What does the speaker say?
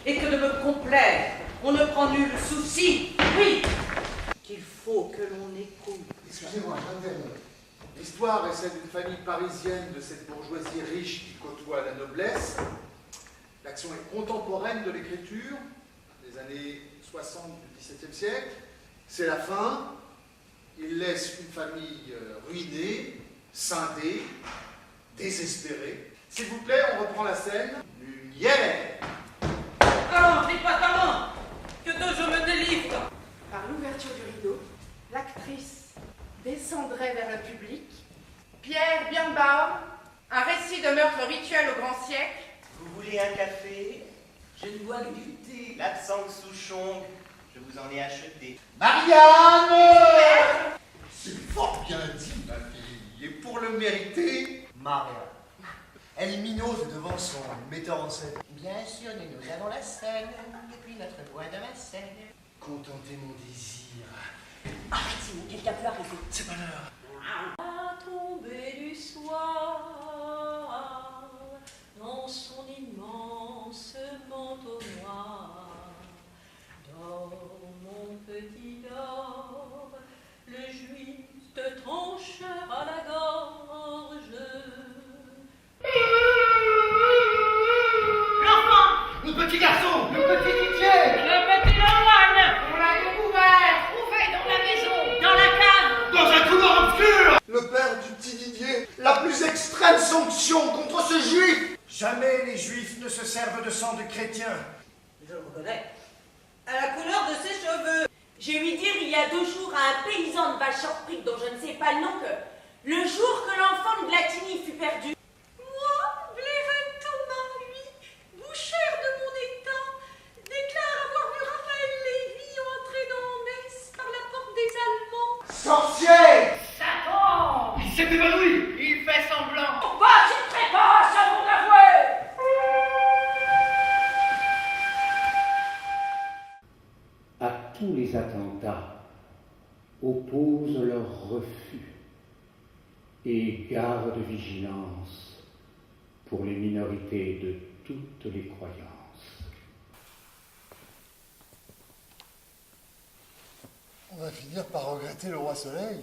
et que de me complaire. On ne prend nul souci, oui, qu'il faut que l'on écoute. Excusez-moi, j'interviens. L'histoire est celle d'une famille parisienne de cette bourgeoisie riche qui côtoie la noblesse. L'action est contemporaine de l'écriture, des années 60 du XVIIe siècle. C'est la fin. Il laisse une famille ruinée, scindée, désespérée. S'il vous plaît, on reprend la scène. Lumière. Ah, n'aie pas ta main, que de je me délivre. Par l'ouverture du rideau, l'actrice descendrait vers le public. Pierre Birnbaum, un récit de meurtre rituel au grand siècle. Vous voulez un café? Je ne bois que du thé. L'absent Souchon, je vous en ai acheté. Marianne! C'est fort bien dit, ma fille. Et pour le mériter, Maria. Elle minaude devant son metteur en scène. Bien sûr, nous avons la scène, et puis notre voix de ma scène. contentez mon désir. Arrêtez, quelqu'un peut arriver. C'est pas l'heure. À tomber du soir, dans son immense manteau noir, dors mon petit dors, le juif te tranchera la gorge. Le petit garçon! Le petit Didier! Le petit Laurent, On l'a découvert. trouvé dans la maison, dans la cave. Dans un couloir obscur! Le père du petit Didier, la plus extrême sanction contre ce juif! Jamais les juifs ne se servent de sang de chrétiens. Je le reconnais. À la couleur de ses cheveux. J'ai ouï dire il y a 2 jours à un paysan de Vachorpric dont je ne sais pas le nom que le jour que l'enfant de Glatigny fut perdu, Moi, Bléreton lui, bouchère de mon état, déclare avoir vu Raphaël Lévy entrer dans Metz par la porte des Allemands. Sorcier! Satan! Il s'est évanoui! Il fait semblant. Pourquoi tu ne trépas, savons d'avouer? À tous les attentats oppose leur refus et garde vigilance pour les minorités de toutes les croyances. On va finir par regretter le roi Soleil.